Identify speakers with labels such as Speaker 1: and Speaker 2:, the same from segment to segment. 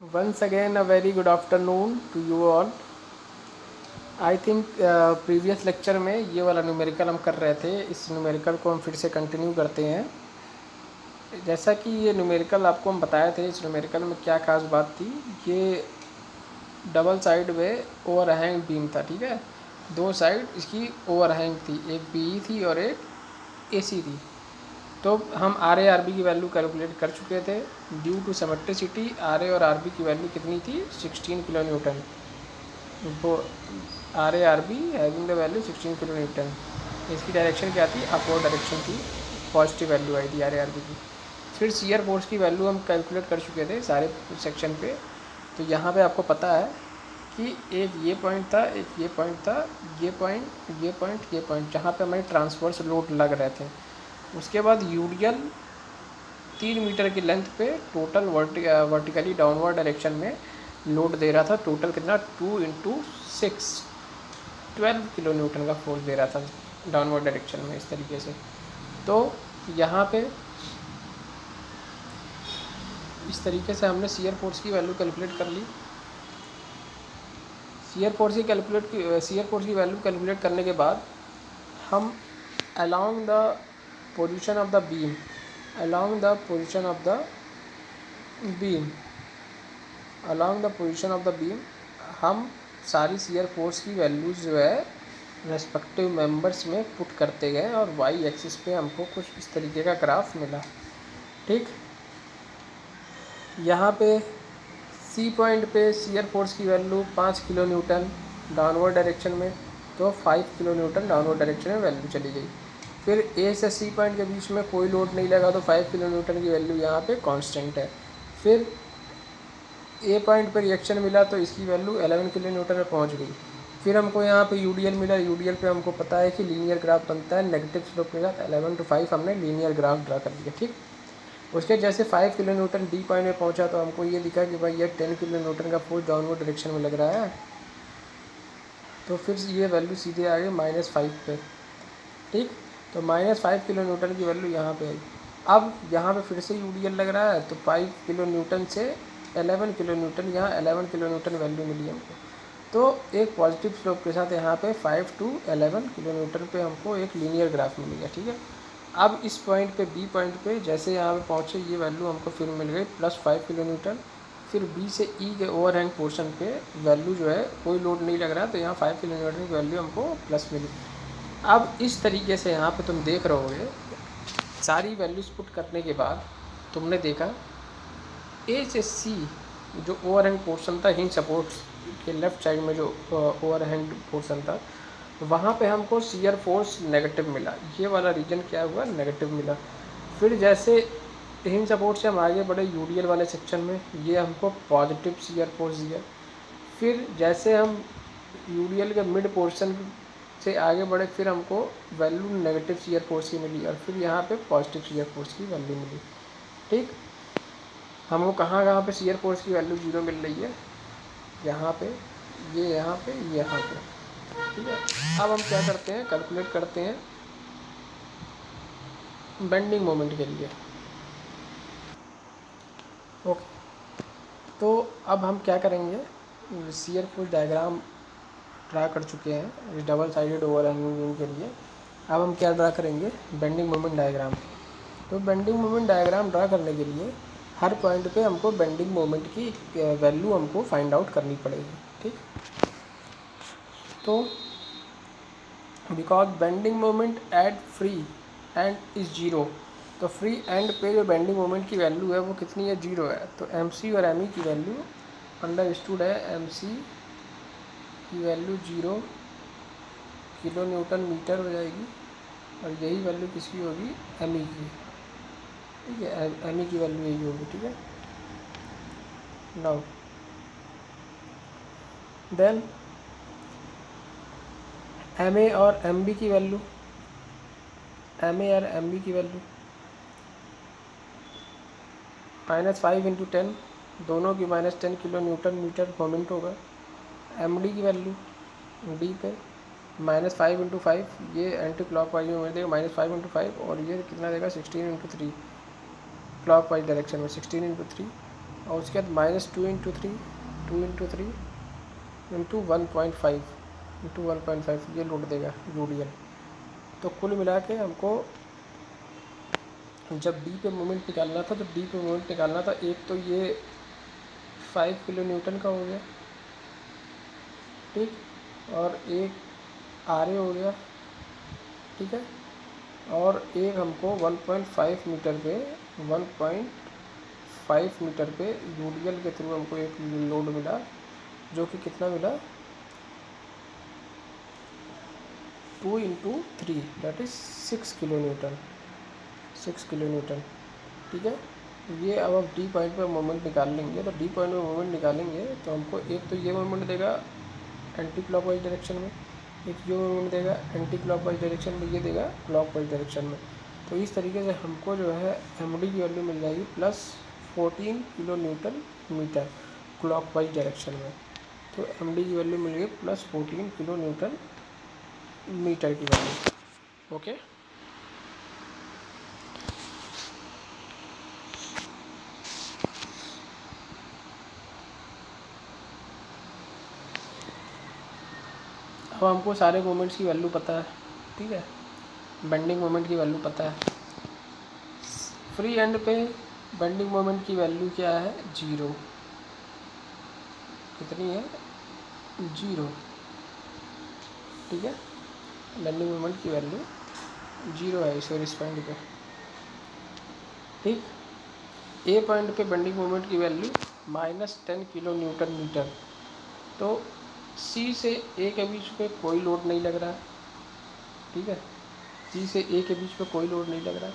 Speaker 1: Once again, a very good afternoon to you all. I think previous lecture में ये वाला numerical हम कर रहे थे, इस न्यूमेरिकल को हम फिर से कंटिन्यू करते हैं। जैसा कि ये न्यूमेरिकल आपको हम बताए थे, इस न्यूमेरिकल में क्या खास बात थी, ये डबल साइड में ओवरहैंग बीम था। ठीक है, दो साइड इसकी ओवरहैंग थी, एक बीई थी और एक एसी थी। तो हम आर ए आर बी की वैल्यू कैलकुलेट कर चुके थे। Due to symmetricity R A और आर बी की वैल्यू कितनी थी, 16 किलो न्यूटन। वो R A R B having the value 16 kilo newton. इसकी डायरेक्शन क्या थी, अपवर्ड डायरेक्शन थी, पॉजिटिव वैल्यू आई थी आर ए आर बी की। फिर शियर फोर्स की वैल्यू हम कैलकुलेट कर चुके थे सारे सेक्शन पे। तो यहाँ पे आपको पता है कि एक ये पॉइंट था, एक ये पॉइंट था, ये पॉइंट, ये पॉइंट, ये पॉइंट, जहाँ पे हमारे ट्रांसवर्स लोड लग रहे थे। उसके बाद यूडियल 3 मीटर की लेंथ पे टोटल वर्टिकली डाउनवर्ड डायरेक्शन में लोड दे रहा था। टोटल कितना, 2 इंटू 6, 12 किलो न्यूटन का फोर्स दे रहा था डाउनवर्ड डायरेक्शन में, इस तरीके से। तो यहाँ पे इस तरीके से हमने शियर फोर्स की वैल्यू कैलकुलेट कर ली। शियर फोर्स की वैल्यू कैलकुलेट करने के बाद हम along the position of the beam, along the position of the beam, along the position of the beam हम सारी शियर फोर्स की वैल्यूज़ जो है रेस्पेक्टिव मेंबर्स में पुट करते गए और वाई एक्सिस पे हमको कुछ इस तरीके का ग्राफ मिला। ठीक, यहाँ पे सी पॉइंट पे शियर फोर्स की value 5 kilo Newton downward direction में, तो 5 किलो न्यूटन डाउनवर्ड डायरेक्शन में वैल्यू चली गई। फिर ए से सी पॉइंट के बीच में कोई लोड नहीं लगा, तो 5 किलो न्यूटन की वैल्यू यहाँ पे कांस्टेंट है। फिर ए पॉइंट पर रिएक्शन मिला तो इसकी वैल्यू 11 किलो न्यूटन में पहुँच गई। फिर हमको यहाँ पे यूडीएल मिला, यूडीएल पे हमको पता है कि लीनियर ग्राफ बनता है नेगेटिव स्लोप के साथ। 11 to 5 हमने लीनियर ग्राफ ड्रा कर दिया। ठीक, उसके जैसे 5 किलो न्यूटन डी पॉइंट में पहुँचा तो हमको ये दिखा कि भाई ये 10 किलो न्यूटन का फोर्स डाउनवर्ड डायरेक्शन में लग रहा है। तो फिर ये वैल्यू सीधे आ गई -5 पे। ठीक, तो -5 किलो न्यूटन की वैल्यू यहाँ पे आई। अब यहाँ पे फिर से यूडीएल लग रहा है, तो 5 किलो न्यूटन से 11 किलो न्यूटन, यहाँ 11 किलो न्यूटन वैल्यू मिली हमको। तो एक पॉजिटिव स्लोप के साथ यहाँ पे 5 to 11 किलो न्यूटन पे हमको एक लीनियर ग्राफ मिल गया। ठीक है, अब इस पॉइंट पे, बी पॉइंट पे जैसे यहाँ पे पहुँचे, ये वैल्यू हमको फिर मिल गई +5 किलो न्यूटन। फिर बी से ई के ओवरहैंग पोर्शन पे वैल्यू जो है कोई लोड नहीं लग रहा, तो यहाँ 5 किलो न्यूटन की वैल्यू हमको प्लस मिली। अब इस तरीके से यहाँ पे तुम देख रहे होगे, सारी वैल्यूज़ पुट करने के बाद तुमने देखा ए से सी जो ओवरहैंग पोर्शन था, हिंज सपोर्ट्स के लेफ़्ट साइड में जो ओवरहैंग पोर्शन था, वहाँ पे हमको शियर फोर्स नेगेटिव मिला। ये वाला रीजन क्या हुआ, नेगेटिव मिला। फिर जैसे हिंज सपोर्ट से हम आगे बढ़े यूडीएल वाले सेक्शन में, ये हमको पॉजिटिव शियर फोर्स दिया। फिर जैसे हम यूडीएल के मिड पोर्शन से आगे बढ़े, फिर हमको वैल्यू नेगेटिव शियर फोर्स की मिली और फिर यहाँ पे पॉजिटिव शियर फोर्स की वैल्यू मिली। ठीक, हमको कहाँ कहाँ पे शियर फोर्स की वैल्यू 0 मिल रही है, यहाँ पे, ये यहाँ पे, यहाँ पे। ठीक है, अब हम क्या करते हैं, कैलकुलेट करते हैं बेंडिंग मोमेंट के लिए। ओके, तो अब हम क्या करेंगे, शियर फोर्स डायग्राम ड्रा कर चुके हैं इस डबल साइडेड ओवरहैंगिंग बीम के लिए। अब हम क्या ड्रा करेंगे, बेंडिंग मोमेंट डायग्राम। तो बेंडिंग मोमेंट डायग्राम ड्रा करने के लिए हर पॉइंट पे हमको बेंडिंग मोमेंट की वैल्यू हमको फाइंड आउट करनी पड़ेगी। ठीक, तो because bending moment at free and is 0, तो फ्री एंड पे जो बेंडिंग मोमेंट की वैल्यू है वो कितनी है, 0 है। तो एम सी और एम ई की वैल्यू अंडरस्टूड है, एम सी की वैल्यू 0 किलो न्यूटन मीटर हो जाएगी और यही वैल्यू किसकी होगी, एम ई की। ठीक है, एम ई की वैल्यू यही होगी। ठीक है, नाउ देन एम ए और एम बी की वैल्यू, एम ए और एम बी की वैल्यू -5 × 10, दोनों की -10 किलो न्यूटन मीटर मोमेंट होगा। एम डी की वैल्यू डी पे -5 × 5, ये एंटी क्लॉक वाइज में देगा -5 × 5, और ये कितना देगा 16 × 3 क्लॉक वाइज डायरेक्शन में 16 × 3, और उसके बाद -2 × 3 इंटू 1.5 ये लोड देगा यूडीएल। तो कुल मिला के हमको जब डी पे मोमेंट निकालना था एक तो ये 5 किलो न्यूटन का हो गया, ठीक, और एक आरए हो गया, ठीक है, और एक हमको 1.5 मीटर पे यूडीएल के थ्रू हमको एक लोड मिला, जो कि कितना मिला 2 × 3 दैट इज़ 6 किलो न्यूटन, ठीक है। ये अब हम डी पॉइंट पे मोमेंट निकाल लेंगे। तो डी पॉइंट पे मोमेंट निकालेंगे तो हमको एक तो ये मोमेंट देगा एंटी क्लॉकवाइज डायरेक्शन में, एक ये मोमेंट देगा एंटी क्लॉकवाइज डायरेक्शन में, ये देगा क्लॉकवाइज डायरेक्शन में। तो इस तरीके से हमको जो है एमडी की वैल्यू मिल जाएगी +14 kilo newton metre clockwise direction में। तो एमडी की वैल्यू मिल गई +14 किलो न्यूटन मीटर की वैल्यू। ओके, अब हमको सारे मोमेंट्स की वैल्यू पता है, ठीक है। बेंडिंग मोमेंट की वैल्यू पता है। फ्री एंड पे बेंडिंग मोमेंट की वैल्यू क्या है 0, कितनी है 0, ठीक है। बेंडिंग मोमेंट की वैल्यू 0 है इस पॉइंट पे, ठीक। ए पॉइंट पे बेंडिंग मोमेंट की वैल्यू -10 किलो न्यूटन मीटर। तो सी से ए के बीच पे कोई लोड नहीं लग रहा है, ठीक है। सी से ए के बीच पे कोई लोड नहीं लग रहा है,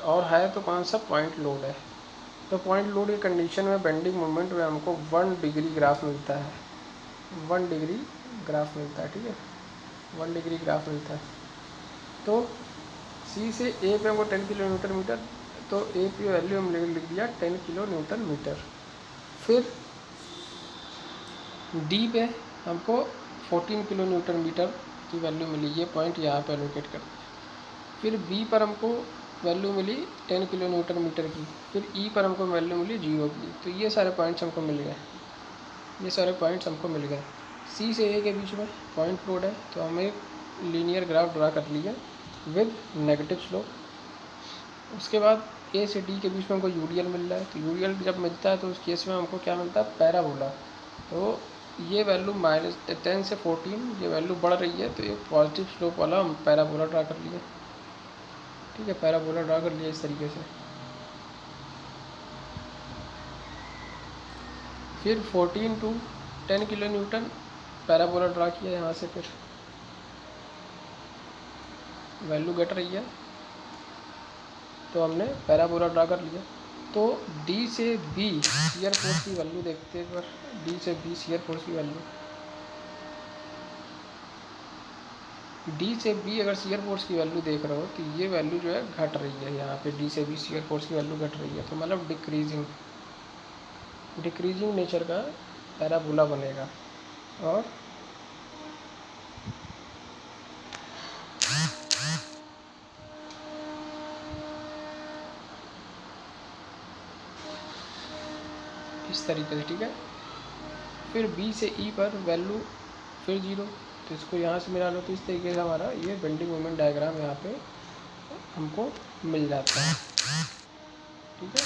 Speaker 1: और है तो कौन सा पॉइंट लोड है। तो पॉइंट लोड की कंडीशन में बेंडिंग मोमेंट में हमको 1 डिग्री ग्राफ मिलता है, 1 डिग्री ग्राफ मिलता है, ठीक है, 1 डिग्री ग्राफ मिलता है। तो सी से ए पे हमको 10 किलो न्यूटन मीटर, तो ए की वैल्यू हम लिख दिया 10 किलो न्यूटन मीटर। फिर डी पे हमको 14 किलो न्यूटन मीटर की वैल्यू मिली, ये पॉइंट यहाँ पे एलोकेट कर दिया। फिर बी पर हमको वैल्यू मिली 10 किलो न्यूटन मीटर की। फिर ई पर हमको वैल्यू मिली 0 की। तो ये सारे पॉइंट्स हमको मिल गए, सी से ए के बीच में पॉइंट लोड है, तो हम एक लीनियर ग्राफ ड्रा कर लिए विद नेगेटिव स्लोप। उसके बाद ए से डी के बीच में हमको यूडीएल मिल रहा है। तो यूडीएल जब मिलता है तो उस केस में हमको क्या मिलता है, पैराबोला। तो ये वैल्यू -10 से 14 ये वैल्यू बढ़ रही है, तो एक पॉजिटिव स्लोप वाला हम पैराबोला ड्रा कर लिए, ठीक है, पैराबोला ड्रा कर लिया इस तरीके से। फिर 14 × 10 किलो न्यूटन पैराबोला ड्रा किया यहाँ से, फिर वैल्यू घट रही है तो हमने पैराबोला ड्रा कर लिया। तो डी से बी शियर फोर्स की वैल्यू देखते हैं, पर डी से बी शियर फोर्स की वैल्यू, डी से बी अगर शियर फोर्स की वैल्यू देख रहे हो तो ये वैल्यू जो है घट रही है, यहाँ पे डी से बी शियर फोर्स की वैल्यू घट रही है, तो मतलब डिक्रीजिंग नेचर का पैराबोला बनेगा। और इस तरीके से, ठीक है। फिर बी से ई पर वैल्यू फिर 0, तो इसको यहाँ से मिला लो। तो इस तरीके से हमारा ये बेंडिंग मोमेंट डायग्राम यहाँ पे हमको मिल जाता है, ठीक है।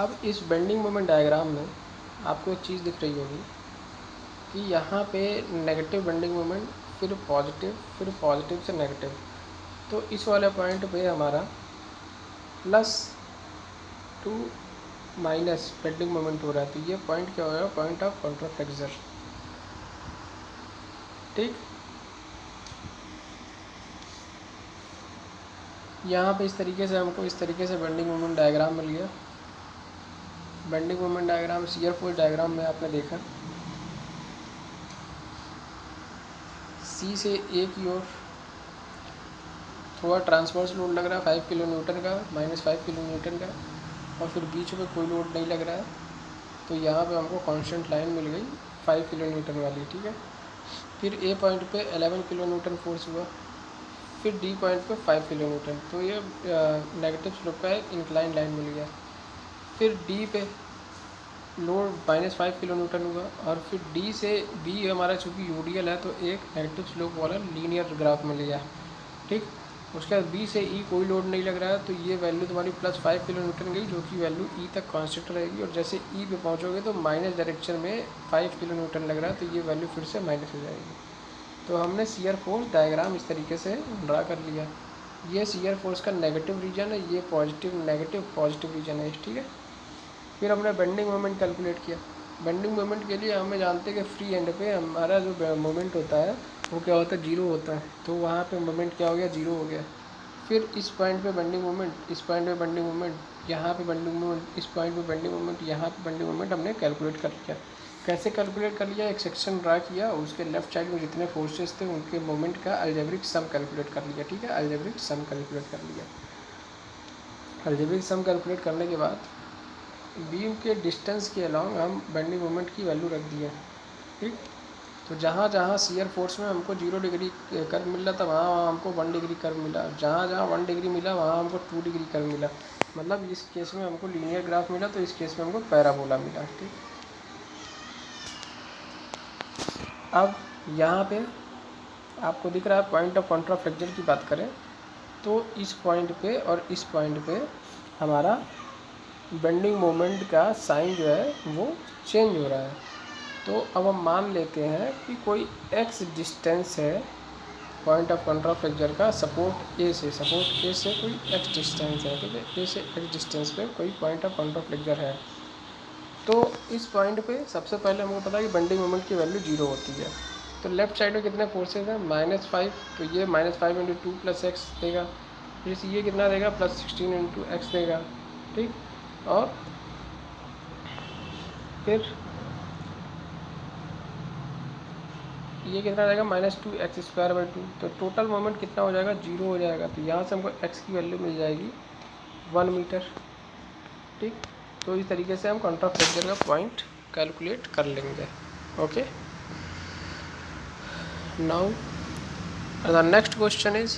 Speaker 1: अब इस बेंडिंग मोमेंट डायग्राम में आपको एक चीज़ दिख रही होगी कि यहाँ पे नेगेटिव बेंडिंग मोमेंट, फिर पॉजिटिव से नेगेटिव। तो इस वाले पॉइंट पे हमारा +2 माइनस बेंडिंग मोमेंट हो रहा है। तो ये पॉइंट क्या हो रहा है, पॉइंट ऑफ कॉन्ट्राफ्लेक्सर, ठीक। यहाँ पे इस तरीके से हमको बेंडिंग मोमेंट डायग्राम मिल गया। Bending moment diagram shear force diagram में आपने देखा सी से ए की ओर थोड़ा ट्रांसवर्स लोड लग रहा है 5 किलो न्यूटन का, -5 किलो न्यूटन का, और फिर बीच में कोई लोड नहीं लग रहा है। तो यहाँ पे हमको कांस्टेंट लाइन मिल गई 5 किलो न्यूटन वाली, ठीक है। फिर ए पॉइंट पे 11 किलो न्यूटन फोर्स हुआ। फिर डी पॉइंट पे 5 किलो न्यूटन, तो ये नेगेटिव स्लोप का एक इंक्लाइन लाइन मिल गया। फिर डी पे लोड -5 किलो न्यूटन हुआ, और फिर डी से बी हमारा चूँकि यूडीएल है तो एक नेगेटिव स्लोप वाला लीनियर ग्राफ मिल गया। ठीक, उसके बाद बी से ई कोई लोड नहीं लग रहा है, तो ये वैल्यू तुम्हारी +5 किलो न्यूटन गई, जो कि वैल्यू ई तक कांस्टेंट रहेगी। और जैसे ई पे पहुंचोगे तो माइनस डायरेक्शन में 5 किलो न्यूटन लग रहा है, तो ये वैल्यू फिर से माइनस हो जाएगी। तो हमने शियर फोर्स डायग्राम इस तरीके से ड्रा कर लिया। ये शियर फोर्स का नेगेटिव रीजन है, ये पॉजिटिव नेगेटिव पॉजिटिव रीजन है, ठीक है। फिर हमने बेंडिंग मोमेंट कैलकुलेट किया। बेंडिंग मोमेंट के लिए हमें जानते हैं कि फ्री एंड पे हमारा जो मोमेंट होता है वो क्या होता है, जीरो होता है, तो वहाँ पे मोमेंट क्या हो गया, जीरो हो गया। फिर इस पॉइंट पे बेंडिंग मोमेंट, इस पॉइंट पे बेंडिंग मोमेंट, यहाँ पे बेंडिंग मोमेंट, इस पॉइंट पे बेंडिंग मोमेंट, यहाँ पे बेंडिंग मोमेंट हमने कैलकुलेट कर लिया। कैसे कैलकुलेट कर लिया, एक सेक्शन ड्रा किया, उसके लेफ्ट साइड में जितने फोर्सेस थे उनके मोमेंट का अलजेब्रिक सम कैलकुलेट कर लिया। ठीक है, अलजेब्रिक सम कैलकुलेट कर लिया। अलजेब्रिक सम कैलकुलेट करने के बाद बीम के डिस्टेंस के अलॉन्ग हम बेंडिंग मोमेंट की वैल्यू रख दिया। ठीक, तो जहाँ जहाँ शियर फोर्स में हमको 0 डिग्री कर्व मिल रहा था वहाँ वहाँ हमको 1 डिग्री कर्व मिला, जहाँ जहाँ 1 डिग्री मिला वहाँ हमको 2 डिग्री कर्व मिला। मतलब इस केस में हमको लीनियर ग्राफ मिला, तो इस केस में हमको पैराबोला मिला। ठीक, अब यहाँ पे आपको दिख रहा है पॉइंट ऑफ कॉन्ट्रा फ्लेक्चर की बात करें तो इस पॉइंट पे और इस पॉइंट पे हमारा बेंडिंग मोमेंट का साइन जो है वो चेंज हो रहा है। तो अब हम मान लेते हैं कि कोई x डिस्टेंस है पॉइंट ऑफ कॉन्ट्रा फ्लेक्चर का सपोर्ट ए से कोई x डिस्टेंस है। ठीक है, ए से x डिस्टेंस पे कोई पॉइंट ऑफ कॉन्ट्रा फ्लेक्चर है। तो इस पॉइंट पे सबसे पहले हमको पता है कि बेंडिंग मोमेंट की वैल्यू 0 होती है। तो लेफ्ट साइड में कितने फोर्सेज हैं, -5, तो ये -5 × 2 + x देगा। फिर ये कितना देगा, +16 × x देगा। ठीक, और फिर ये कितना रहेगा, -2x² 2। तो टोटल मोमेंट कितना हो जाएगा, 0 हो जाएगा। तो यहाँ से हमको x की वैल्यू मिल जाएगी 1 मीटर। ठीक, तो इस तरीके से हम कॉन्ट्रा फ्लेक्चर का पॉइंट कैलकुलेट कर लेंगे। Okay, now the next question is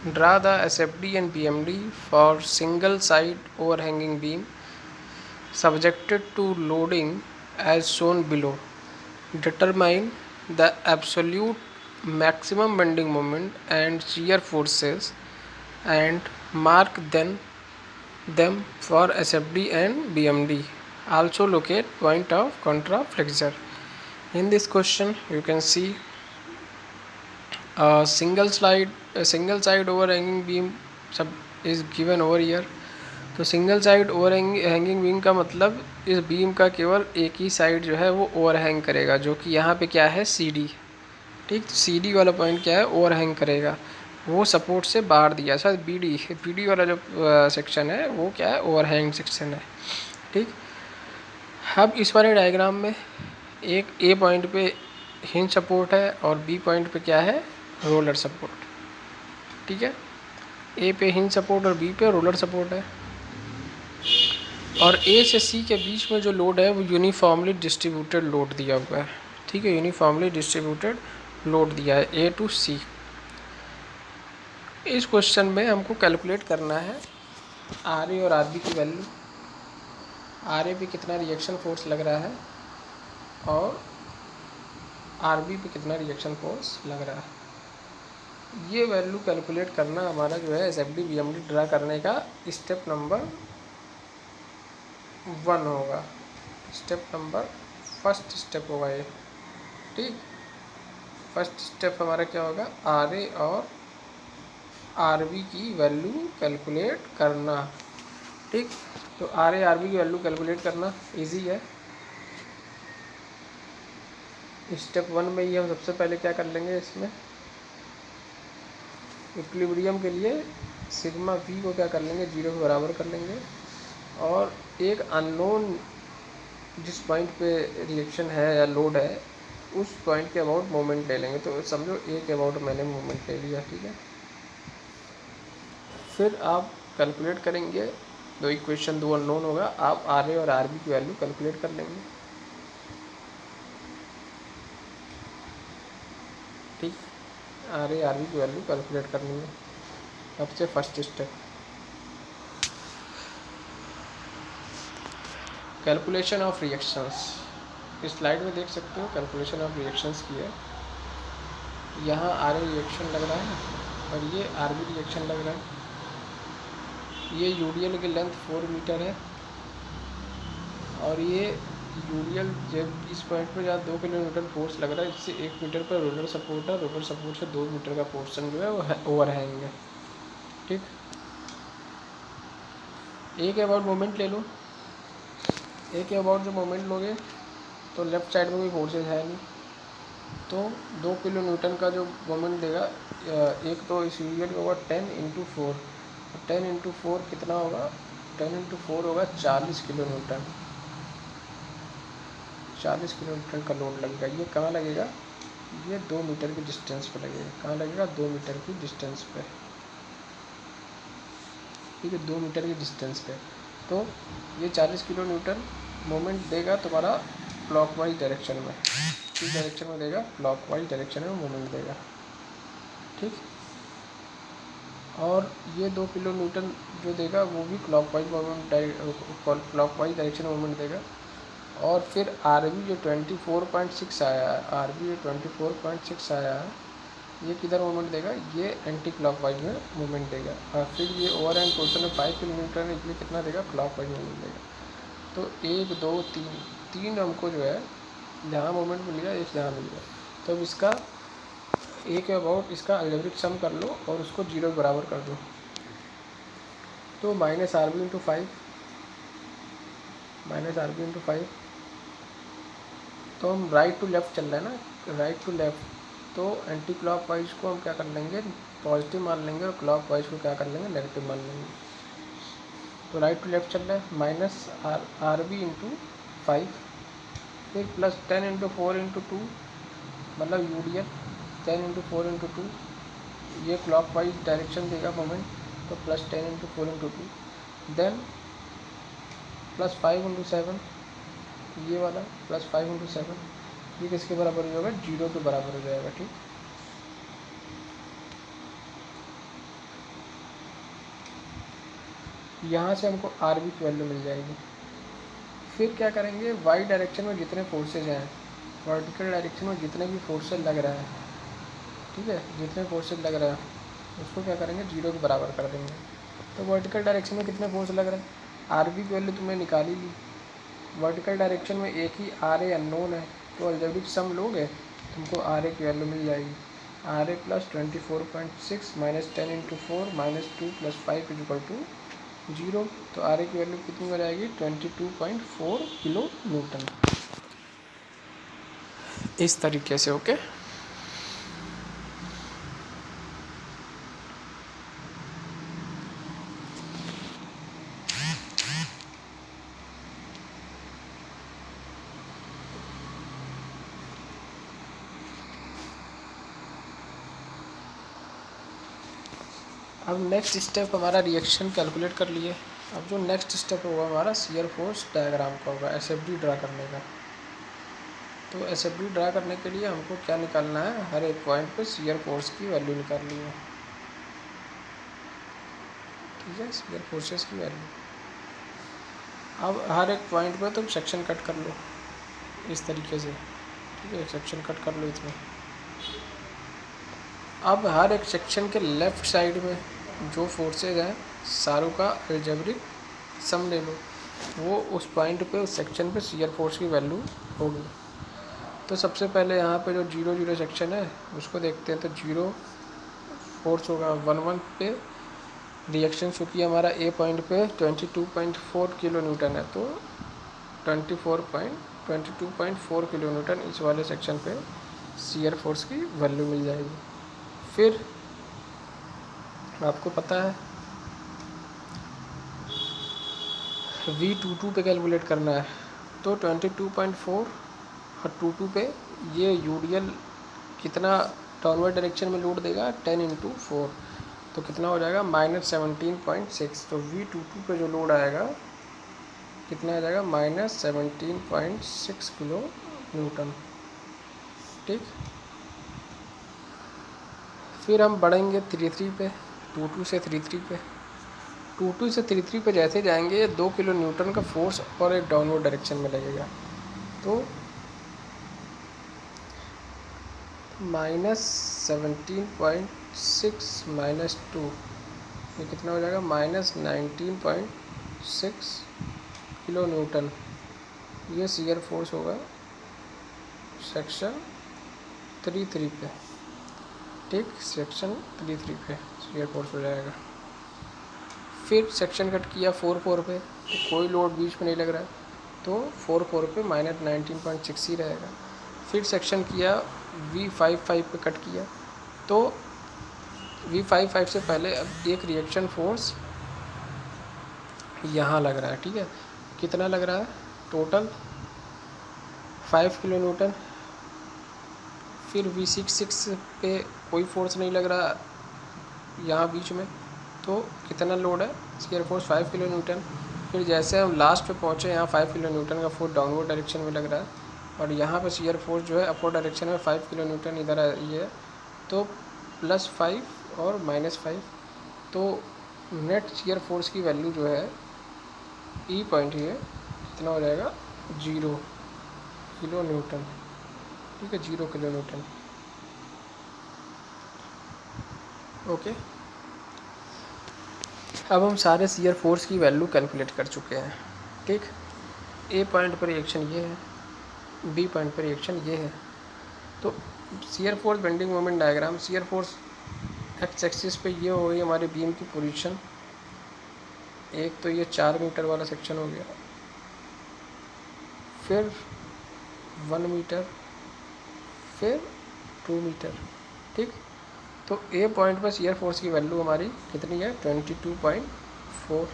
Speaker 1: draw the SFD and BMD for single side overhanging beam subjected to loading as shown below. Determine the absolute maximum bending moment and shear forces and mark them for SFD and BMD. Also locate point of contra flexure. In this question you can see a single side overhanging beam सब is given over here. तो single side overhanging beam का मतलब इस beam का केवल एक ही side जो है वो ओवर हैंग करेगा, जो कि यहाँ पे क्या है, CD। ठीक, तो CD वाला पॉइंट क्या है, ओवर हैंग करेगा, वो सपोर्ट से बाहर दिया। शायद BD वाला जो सेक्शन है वो क्या है, ओवर हैंग सेक्शन है। ठीक, अब इस वाले डायग्राम में एक A पॉइंट पे हिंज सपोर्ट है और B पॉइंट पे क्या है, रोलर सपोर्ट। ठीक है, A पे हिंज सपोर्ट और B पे रोलर सपोर्ट है। और A से C के बीच में जो लोड है वो यूनिफॉर्मली डिस्ट्रीब्यूटेड लोड दिया हुआ है। ठीक है, यूनिफॉर्मली डिस्ट्रीब्यूटेड लोड दिया है A to C। इस क्वेश्चन में हमको कैलकुलेट करना है RA और RB की वैल्यू। RA पे कितना रिएक्शन फोर्स लग रहा है और RB पे कितना रिएक्शन फोर्स लग रहा है। ये वैल्यू कैलकुलेट करना हमारा जो है SFD BMD ड्रा करने का स्टेप नंबर 1 होगा। फर्स्ट स्टेप होगा ये। ठीक, फर्स्ट स्टेप हमारा क्या होगा, RA और RB की वैल्यू कैलकुलेट करना। ठीक, तो RA RB की वैल्यू कैलकुलेट करना इजी है। स्टेप 1 में ही हम सबसे पहले क्या कर लेंगे, इसमें इक्विलिब्रियम के लिए सिग्मा V को क्या कर लेंगे, 0 के बराबर कर लेंगे। और एक अननोन जिस पॉइंट पे रिएक्शन है या लोड है उस पॉइंट के अबाउट मोमेंट ले लेंगे। तो समझो A के अबाउट मैंने मोमेंट ले लिया। ठीक है, फिर आप कैलकुलेट करेंगे, दो इक्वेशन, दो अननोन होगा, आप RA और RB की वैल्यू कैलकुलेट कर लेंगे। ठीक, आर ए आर बी की वैल्यू कैलकुलेट करनी है। सबसे first step calculation of reactions. इस स्लाइड में देख सकते हो कैलकुलेशन ऑफ रिएक्शंस की है। यहाँ आर ए रिएक्शन लग रहा है और ये आर बी रिएक्शन लग रहा है। ये यूडीएल की लेंथ 4 मीटर है और ये यूडीएल जब इस पॉइंट पर जहाँ 2 किलोमीटर फोर्स लग रहा है, इससे 1 मीटर पर रोलर सपोर्ट है। रोलर सपोर्ट से 2 मीटर का पोर्शन जो है वो ओवरहैंग है। ठीक, एक अबाउट मोमेंट ले लो। एक अबाउट जो मोमेंट लोगे तो लेफ़्ट साइड में कोई फोर्सेज है नहीं, तो 2 किलो न्यूटन का जो मोमेंट देगा, एक तो इस यूडीएल का होगा 10 इंटू 4। 10 इंटू 4 कितना होगा? 10 इंटू 4 होगा 40 किलो न्यूटन। 40 किलो न्यूटन का लोड लगेगा। ये कहाँ लगेगा? ये 2 मीटर की डिस्टेंस पे लगेगा। कहाँ लगेगा? 2 मीटर की डिस्टेंस पे। ठीक है, 2 मीटर की डिस्टेंस पे। तो ये 40 किलो न्यूटन मोमेंट देगा तुम्हारा क्लॉकवाइज डायरेक्शन में। किस डायरेक्शन में देगा? क्लॉकवाइज डायरेक्शन में मोमेंट देगा। ठीक, और ये 2 किलो न्यूटन जो देगा वो भी क्लॉकवाइज मोमेंट क्लॉकवाइज डायरेक्शन में मोमेंट देगा। और फिर आर बी जो 24.6 आया है, आर बी जो 24.6 आया है, ये किधर मोमेंट देगा? ये एंटी क्लॉकवाइज में मोमेंट देगा। और फिर ये ओवर एंड पोर्शन में 5 किलो न्यूटन है, इसलिए कितना देगा? क्लॉकवाइज मोमेंट देगा। तो 1 2 3 हमको जो है जहाँ मोमेंट मिल गया, इस जहाँ मिल गया। तो अब इसका एक अबाउट इसका अलजेब्रिक सम कर लो और उसको 0 के बराबर कर दो। तो minus R B into 5, minus R B into 5। तो हम राइट टू लेफ़्ट चल रहे हैं ना, राइट टू लेफ़्ट। तो एंटी क्लॉक वाइज को हम क्या कर लेंगे? पॉजिटिव मान लेंगे और क्लॉक वाइज को क्या कर लेंगे? नेगेटिव मान लेंगे। तो राइट टू लेफ़्ट चल रहा है, माइनस आर बी इंटू 5, फिर प्लस 10 इंटू 4 इंटू 2, मतलब यूडीएल 10 इंटू 4 इंटू 2। ये क्लॉक वाइज डायरेक्शन देगा मोमेंट, तो plus 10 into 4 into 2। Then plus 5 into 7, ये वाला प्लस 5 इंटू 7, ये किसके बराबर हो जाएगा? 0 के बराबर हो जाएगा। ठीक, यहाँ से हमको आर बी की वैल्यू मिल जाएगी। फिर क्या करेंगे? वाई डायरेक्शन में जितने फोर्सेज हैं, वर्टिकल डायरेक्शन में जितने भी फोर्सेज लग रहे हैं, ठीक है, जितने फोर्सेज लग रहे हैं उसको क्या करेंगे? 0 के बराबर कर देंगे। तो वर्टिकल डायरेक्शन में कितने फोर्स लग रहे हैं? आर बी की वैल्यू तुमने निकाल ही ली। वर्टिकल डायरेक्शन में एक ही आर ए अननोन है, तो अलजेब्रिक सम लोगे तुमको आर ए की वैल्यू मिल जाएगी। R A plus 24.6 minus 10 into 4 minus 2 plus 5 is equal to 0। तो आर ए की वैल्यू कितनी हो जाएगी? 22.4 किलो न्यूटन। इस तरीके से। ओके, अब नेक्स्ट स्टेप हमारा रिएक्शन कैलकुलेट कर लिए। अब जो नेक्स्ट स्टेप होगा हमारा शियर फोर्स डायग्राम का होगा, एसएफडी ड्रा करने का। तो एसएफडी ड्रा करने के लिए हमको क्या निकालना है? हर एक पॉइंट पे शियर फोर्स की वैल्यू निकालनी है। ठीक है, शियर फोर्सेस की वैल्यू। अब हर एक पॉइंट पे तुम सेक्शन कट कर लो इस तरीके से। ठीक है, सेक्शन कट कर लो इसमें। अब हर एक सेक्शन के लेफ़्ट साइड में जो फोर्सेज हैं सारों का अलजेब्रिक सम ले लो। वो उस पॉइंट पे, उस सेक्शन पे शियर फोर्स की वैल्यू होगी। तो सबसे पहले यहाँ पे जो 0 0 सेक्शन है उसको देखते हैं। तो 0 फोर्स होगा 1 1 पे। रिएक्शन चूँकि हमारा ए पॉइंट पे 22.4 किलो न्यूटन है, तो 22.4 किलो न्यूटन इस वाले सेक्शन पे शियर फोर्स की वैल्यू मिल जाएगी। फिर आपको पता है V22 पे कैलकुलेट करना है। तो 22.4 और 22 पे ये यूडीएल कितना डाउनवर्ड डायरेक्शन में लोड देगा? 10 इंटू 4, तो कितना हो जाएगा? -17.6। तो V22 पे जो लोड आएगा कितना आ जाएगा? -17.6 किलो न्यूटन। ठीक, फिर हम बढ़ेंगे 33 पे, 22 से 33 पे। 22 से 33 पे जैसे जाएंगे 2 किलो न्यूटन का फोर्स और एक डाउनवर्ड डायरेक्शन में लगेगा। तो -17.6 -2, ये कितना हो जाएगा? -19.6 किलो न्यूटन। ये शियर फोर्स होगा सेक्शन 33 पे। ठीक, सेक्शन 33 पे शियर फोर्स हो जाएगा। फिर सेक्शन कट किया 4 पे, तो कोई लोड बीच में नहीं लग रहा है, तो 4 पे -19.6 ही रहेगा। फिर सेक्शन किया V55 पे कट किया, तो V55 से पहले अब एक रिएक्शन फोर्स यहाँ लग रहा है। ठीक है, कितना लग रहा है? Total 5 kilo Newton. फिर V66 पे कोई फोर्स नहीं लग रहा यहाँ बीच में, तो कितना लोड है? Shear force 5 kilo Newton. फिर जैसे हम लास्ट पे पहुँचे, यहाँ 5 किलो न्यूटन का फोर्स डाउनवर्ड डायरेक्शन में लग रहा है, और यहाँ पे शियर फोर्स जो है अपवर्ड डायरेक्शन में 5 किलो न्यूटन इधर ये है, तो +5 और -5, तो नेट शियर फोर्स की वैल्यू जो है ई पॉइंट ये कितना हो जाएगा? 0 किलो न्यूटन। ठीक है, 0 किलो न्यूटन। ओके, अब हम सारे शियर फोर्स की वैल्यू कैलकुलेट कर चुके हैं। ठीक, ए पॉइंट पर रिएक्शन ये है, बी पॉइंट पर रिएक्शन ये है। तो shear force bending moment diagram, shear force x axis पे ये हो गई हमारे बीम की पोजीशन। एक तो ये 4 मीटर वाला सेक्शन हो गया, फिर 1 मीटर, फिर 2 मीटर। ठीक, तो ए पॉइंट पर शियर फोर्स की वैल्यू हमारी कितनी है? 22.4।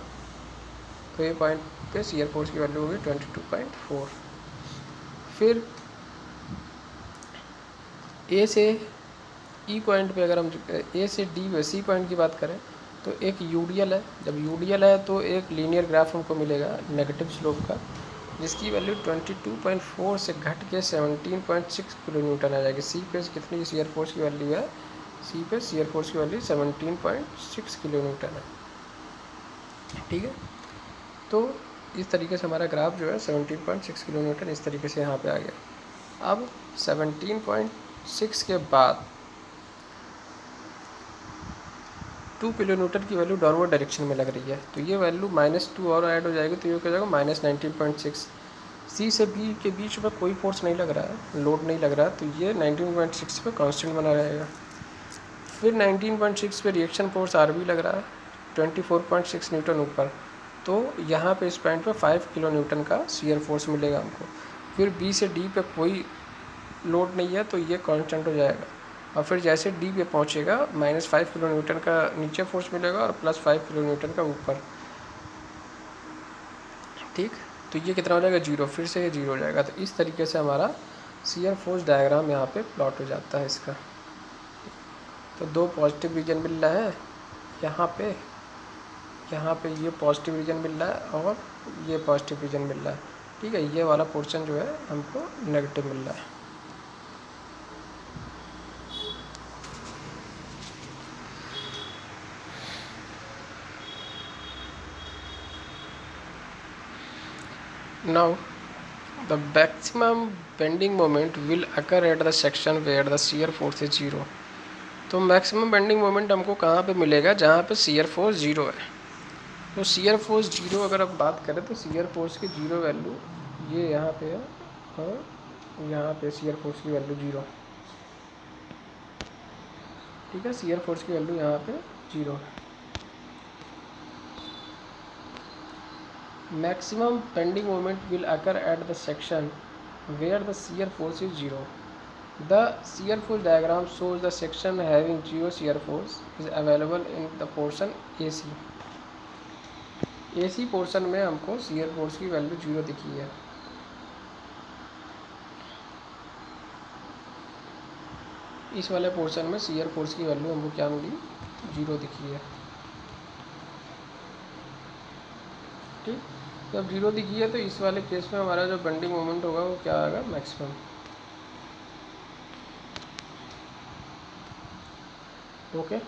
Speaker 1: तो ए पॉइंट पे शियर फोर्स की वैल्यू होगी 22.4। फिर ए से ई पॉइंट पे अगर हम ए से डी सी पॉइंट की बात करें, तो एक यूडीएल है। जब यूडीएल है तो एक लीनियर ग्राफ हमको मिलेगा नेगेटिव स्लोप का, जिसकी वैल्यू 22.4 से घट के 17.6 किलो न्यूटन आ जाएगी। सी पे कितनी शियर फोर्स की वैल्यू है? सी पे शियर फोर्स की वैल्यू 17.6 किलो न्यूटन है। ठीक है, तो इस तरीके से हमारा ग्राफ जो है 17.6 किलो न्यूटन इस तरीके से यहाँ पे आ गया। अब 17.6 के बाद 2 किलो न्यूटन की वैल्यू डाउनवर्ड डायरेक्शन में लग रही है, तो ये वैल्यू -2 और ऐड हो जाएगी, तो ये क्या जाएगा? -19.6। सी से बी के बीच में कोई फोर्स नहीं लग रहा है, लोड नहीं लग रहा है, तो ये 19.6 पे कांस्टेंट बना रहेगा। फिर 19.6 पे रिएक्शन फोर्स आर बी लग रहा है 24.6 न्यूटन ऊपर, तो यहाँ पे इस पॉइंट पे 5 किलो न्यूटन का शियर फोर्स मिलेगा हमको। फिर बी से डी पे कोई लोड नहीं है, तो ये कांस्टेंट हो जाएगा। और फिर जैसे डी पे पहुँचेगा -5 किलो न्यूटन का नीचे फोर्स मिलेगा और +5 किलो न्यूटन का ऊपर। ठीक, तो ये कितना हो जाएगा? 0। फिर से ये 0 हो जाएगा। तो इस तरीके से हमारा शियर फोर्स डायग्राम यहाँ पे प्लॉट हो जाता है इसका। तो 2 पॉजिटिव रीजन मिल रहा है यहाँ पे ये पॉजिटिव रीजन मिल रहा है और ये पॉजिटिव रीजन मिल रहा है। ठीक है, ये वाला पोर्शन जो है हमको नेगेटिव मिल रहा है। Now, the maximum bending moment will occur at the section where the shear force is 0. तो मैक्सिमम बेंडिंग मोमेंट हमको कहाँ पे मिलेगा? जहाँ पे शियर फोर्स 0 है। तो शियर फोर्स 0 अगर आप बात करें तो शियर फोर्स की 0 वैल्यू ये यहाँ पे है, और यहाँ पे शियर फोर्स की वैल्यू 0। ठीक है, शियर फोर्स की वैल्यू यहाँ पे 0 है। Maximum bending moment will occur at the section where the shear force is 0. The shear force diagram shows the section having 0 shear force is available in the portion AC. AC portion में हमको shear force की value 0 दिखी है। इस वाले portion में shear force की value हमको क्या मिली? 0 दिखी है। ठीक, जब 0 दिखी है तो इस वाले केस में हमारा जो बेंडिंग मोमेंट होगा वो क्या आएगा? Maximum. Okay,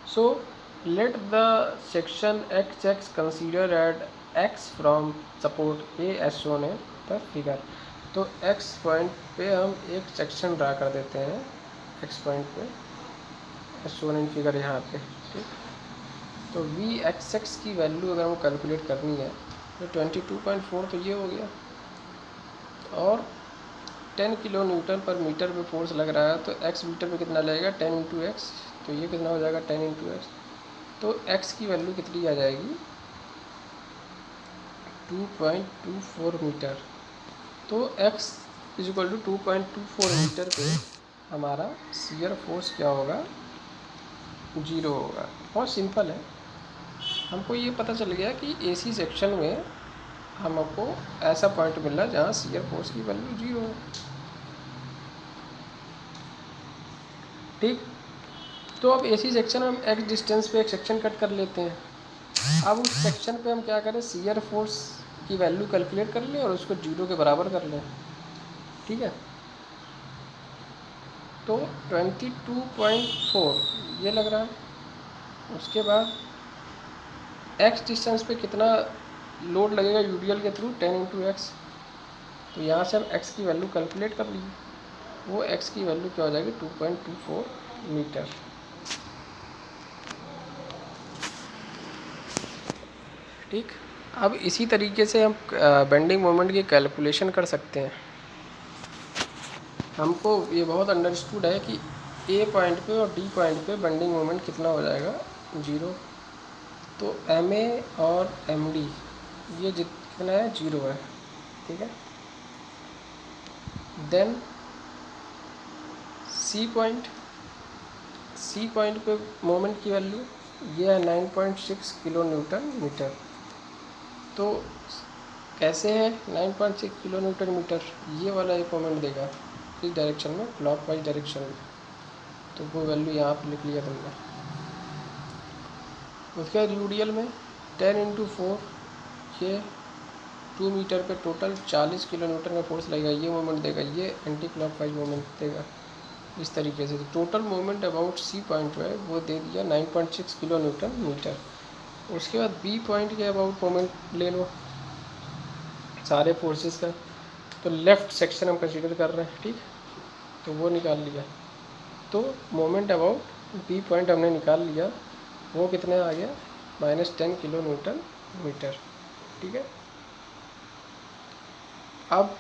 Speaker 1: so let the section xx consider at x from support a as shown in the figure. तो x पॉइंट पे हम एक सेक्शन ड्रा कर देते हैं x पॉइंट पे as shown in फिगर यहाँ पे, ठीक। तो वी एक्स एक्स की वैल्यू अगर हमको कैलकुलेट करनी है तो 22.4 तो ये हो गया, और 10 किलो न्यूटन पर मीटर पे फोर्स लग रहा है, तो एक्स मीटर पे कितना लगेगा 10 इंटू एक्स, तो ये कितना हो जाएगा 10 इंटू एक्स। तो एक्स की वैल्यू कितनी आ जाएगी 2.24 मीटर। तो x is equal to 2.24 metre पे हमारा शियर फोर्स क्या होगा, 0 होगा। बहुत सिंपल है, हमको ये पता चल गया कि एसी सेक्शन में हमको ऐसा पॉइंट मिल रहा है जहाँ शियर फोर्स की वैल्यू 0 है, ठीक। तो अब एसी सेक्शन में हम एक्स डिस्टेंस पे एक सेक्शन कट कर लेते हैं। अब उस सेक्शन पे हम क्या करें, शियर फोर्स की वैल्यू कैलकुलेट कर लें और उसको 0 के बराबर कर लें, ठीक है। तो 22.4 ये लग रहा है। उसके बाद एक्स डिस्टेंस पे कितना लोड लगेगा यूडीएल के थ्रू, 10 इंटू एक्स। तो यहाँ से हम एक्स की वैल्यू कैलकुलेट कर लीजिए, वो एक्स की वैल्यू क्या हो जाएगी 2.24 मीटर, ठीक। अब इसी तरीके से हम बेंडिंग मोमेंट की कैलकुलेशन कर सकते हैं। हमको ये बहुत अंडरस्टूड है कि ए पॉइंट पे और डी पॉइंट पे बेंडिंग मोमेंट कितना हो जाएगा 0। तो एम ए और एम डी ये जितना है 0 है, ठीक है। देन सी पॉइंट पे मोमेंट की वैल्यू ये है 9.6 किलो न्यूटन मीटर। तो कैसे है 9.6 किलो न्यूटन मीटर, ये वाला एक मोमेंट देगा इस डायरेक्शन में, क्लॉकवाइज डायरेक्शन में, तो वो वैल्यू यहाँ पर लिख लिया तुमने। उसके बाद यूडीएल में 10 इंटू 4 ये 2 मीटर पे टोटल 40 किलो न्यूटन का फोर्स लगेगा, ये मोमेंट देगा, ये एंटी क्लॉकवाइज मोमेंट देगा। इस तरीके से total moment about C point है वो दे दिया 9.6 किलो न्यूटन मीटर। उसके बाद बी पॉइंट के अबाउट मोमेंट ले लो सारे फोर्सेस का, तो लेफ़्ट सेक्शन हम कंसीडर कर रहे हैं, ठीक। तो वो निकाल लिया, तो मोमेंट अबाउट बी पॉइंट हमने निकाल लिया, वो कितने आ गया -10 किलो न्यूटन मीटर, ठीक है। अब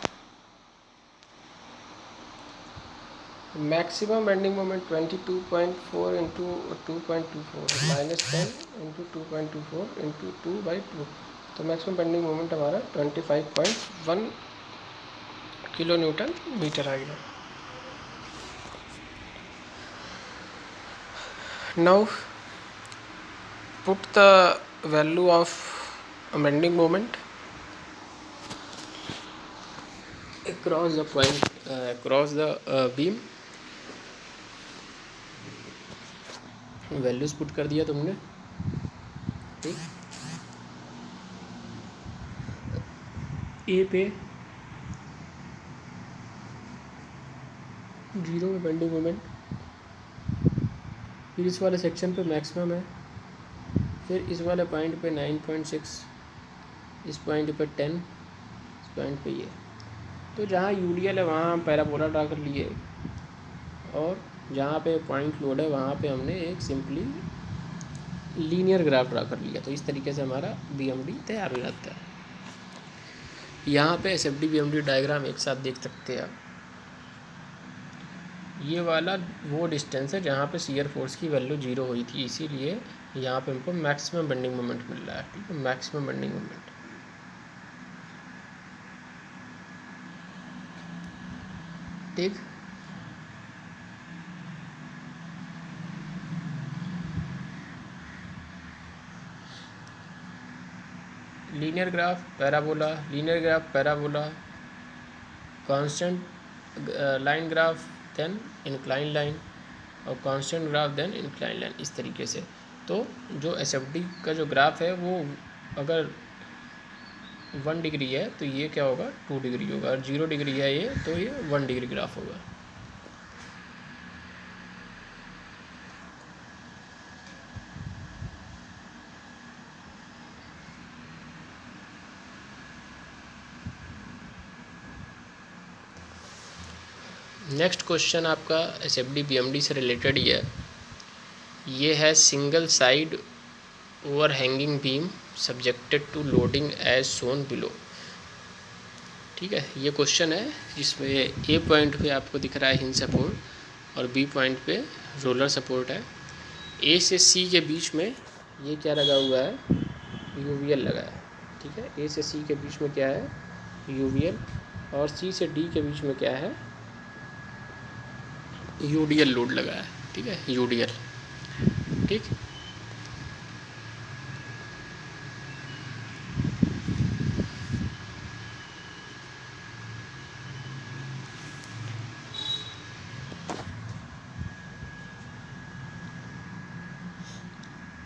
Speaker 1: maximum bending moment 22.4 into 2.24 -10 into 2.24 into 2/2, तो मैक्सिमम बेंडिंग मोमेंट हमारा 25.1 किलो न्यूटन मीटर आ गया। Now put the value of bending moment across the point across the beam। Values put कर दिया तुमने, ठीक। ए पे 0 में बेंडिंग मोमेंट, फिर इस वाले सेक्शन पे मैक्सिमम है, फिर इस वाले पॉइंट पे 9.6, इस पॉइंट पे 10, इस पॉइंट पे ये। तो जहाँ यूडीएल है वहाँ हम पैराबोला ड्रा कर लिए, और जहाँ पे पॉइंट लोड है वहाँ पे हमने एक सिंपली लीनियर ग्राफ ड्रा कर लिया। तो इस तरीके से हमारा बीएमडी तैयार हो जाता है। यहाँ पे एसएफडी बीएमडी डायग्राम एक साथ देख सकते हैं आप। ये वाला वो डिस्टेंस है जहाँ पे शियर फोर्स की वैल्यू 0 हुई थी, इसीलिए यहाँ पे हमको मैक्सिमम बेंडिंग मोमेंट मिल रहा है, ठीक है, मैक्सिमम बेंडिंग मोमेंट, ठीक। Linear graph parabola, constant line graph, then incline line, और constant graph then incline line, इस तरीके से। तो जो एसएफडी का जो ग्राफ है वो अगर 1 डिग्री है तो ये क्या होगा 2 डिग्री होगा, और 0 डिग्री है ये तो ये 1 डिग्री ग्राफ होगा। नेक्स्ट क्वेश्चन आपका SFD BMD से रिलेटेड ही है। ये है single side overhanging beam subjected to loading as shown below. ठीक है, ये क्वेश्चन है जिसमें ए पॉइंट पे आपको दिख रहा है हिंज सपोर्ट और बी पॉइंट पे रोलर सपोर्ट है। ए से सी के बीच में ये क्या लगा हुआ है, यूवीएल लगा है। ठीक है, ए से सी के बीच में क्या है, यूवीएल, और सी से डी के बीच में क्या है, यूडीएल लोड लगा है। ठीक है, यूडीएल। ठीक,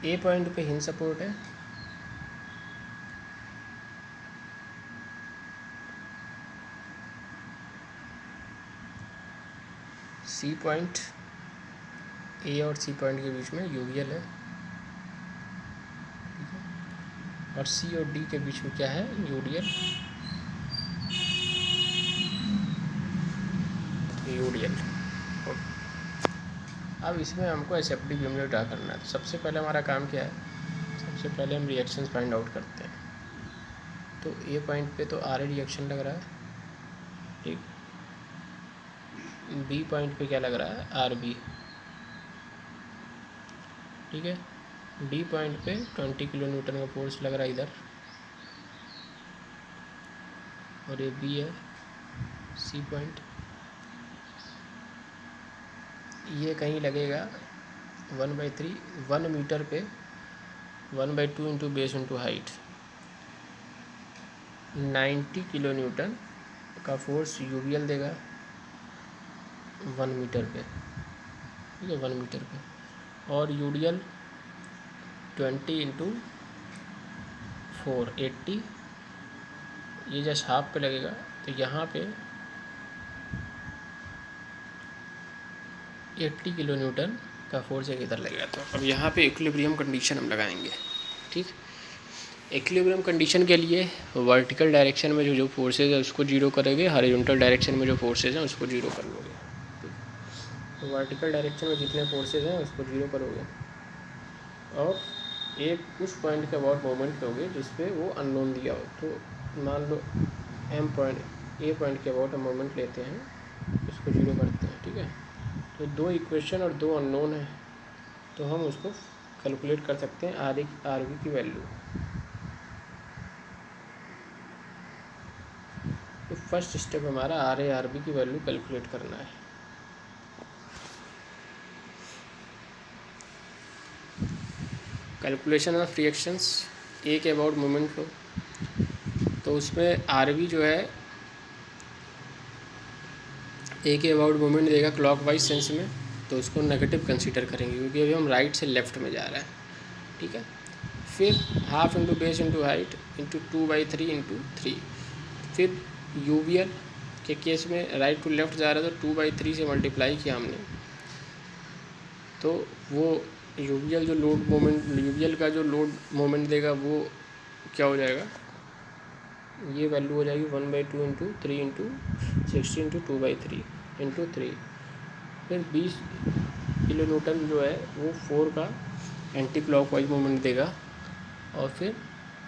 Speaker 1: ए पॉइंट पे हिंज सपोर्ट है, सी पॉइंट, ए और सी पॉइंट के बीच में यूवीएल है, और सी और डी के बीच में क्या है, यूडीएल। यूडीएल। अब इसमें हमको SFD BMD ड्रा करना है। तो सबसे पहले हमारा काम क्या है, सबसे पहले हम रिएक्शंस फाइंड आउट करते हैं। तो ए पॉइंट पे तो RA रिएक्शन लग रहा है। ठीक, बी पॉइंट पे क्या लग रहा है, RB। ठीक है, डी पॉइंट पे 20 किलो न्यूटन का फोर्स लग रहा है इधर, और ये बी है, सी पॉइंट। ये कहीं लगेगा 1/3 1 मीटर पे 1/2 into base into height, 90 kilo Newton का फोर्स यूवीएल देगा 1 मीटर पे। ठीक है, 1 मीटर पे, और यूडीएल 20 इंटू 4 80, ये जस्ट हाफ पे लगेगा। तो यहाँ पे 80 किलो न्यूटन का फोर्स एक इधर लगेगा। तो अब यहाँ पे इक्विलिब्रियम कंडीशन हम लगाएंगे। ठीक, इक्विलिब्रियम कंडीशन के लिए वर्टिकल डायरेक्शन में जो फोर्सेज है उसको जीरो करोगे, हॉरिजॉन्टल डायरेक्शन में जो फोर्सेज हैं उसको जीरो कर लोगे। तो वर्टिकल डायरेक्शन में जितने फोर्सेज हैं उसको जीरो करोगे, और एक उस पॉइंट के अबाउट मोमेंट लोगे जिस पे वो अननोन दिया हो। तो मान लो ए पॉइंट के अबाउट हम मोमेंट लेते हैं, इसको जीरो करते हैं। ठीक है, तो 2 इक्वेशन और 2 अननोन है, तो हम उसको कैलकुलेट कर सकते हैं RB की वैल्यू। तो फर्स्ट स्टेप हमारा RB की वैल्यू कैलकुलेट करना है। कैलकुलेशन ऑफ रिएक्शंस, ए के अबाउट मोमेंट लो, तो उसमें RB जो है ए के अबाउट मोमेंट देगा क्लॉकवाइज सेंस में, तो उसको नेगेटिव कंसीडर करेंगे क्योंकि अभी हम राइट से लेफ़्ट में जा रहा है। ठीक है, फिर half into base into height into 2/3 into 3। फिर यूवीएल के केस में राइट टू लेफ़्ट जा रहा है, तो 2/3 से मल्टीप्लाई किया हमने, तो वो यूवीएल जो लोड मोमेंट, यूवीएल का जो लोड मोमेंट देगा वो क्या हो जाएगा, ये वैल्यू हो जाएगी 1/2 इंटू 3 इंटू 60 इंटू 2/3 इंटू 3। फिर 20 किलो न्यूटन जो है वो 4 का एंटी क्लॉकवाइज मोमेंट देगा, और फिर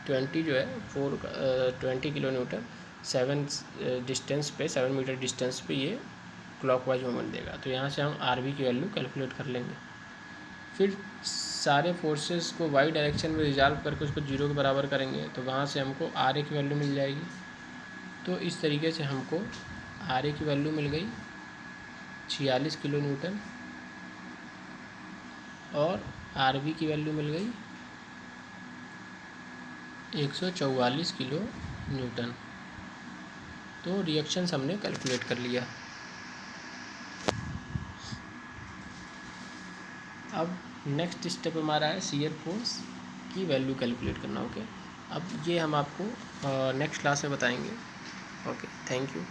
Speaker 1: 20 जो है 4 का 20 किलो न्यूटन 7 मीटर डिस्टेंस पे ये क्लॉकवाइज मोमेंट देगा। तो यहाँ से हम RB की वैल्यू कैलकुलेट कर लेंगे। फिर सारे फोर्सेस को वाई डायरेक्शन में रिजॉल्व करके उसको जीरो के बराबर करेंगे, तो वहाँ से हमको RA की वैल्यू मिल जाएगी। तो इस तरीके से हमको RA की वैल्यू मिल गई 46 किलो न्यूटन, और RB की वैल्यू मिल गई 144 किलो न्यूटन। तो रिएक्शंस हमने कैलकुलेट कर लिया। अब नेक्स्ट स्टेप हमारा है शियर फोर्स की वैल्यू कैलकुलेट करना। ओके, अब ये हम आपको नेक्स्ट क्लास में बताएंगे। Okay, thank you.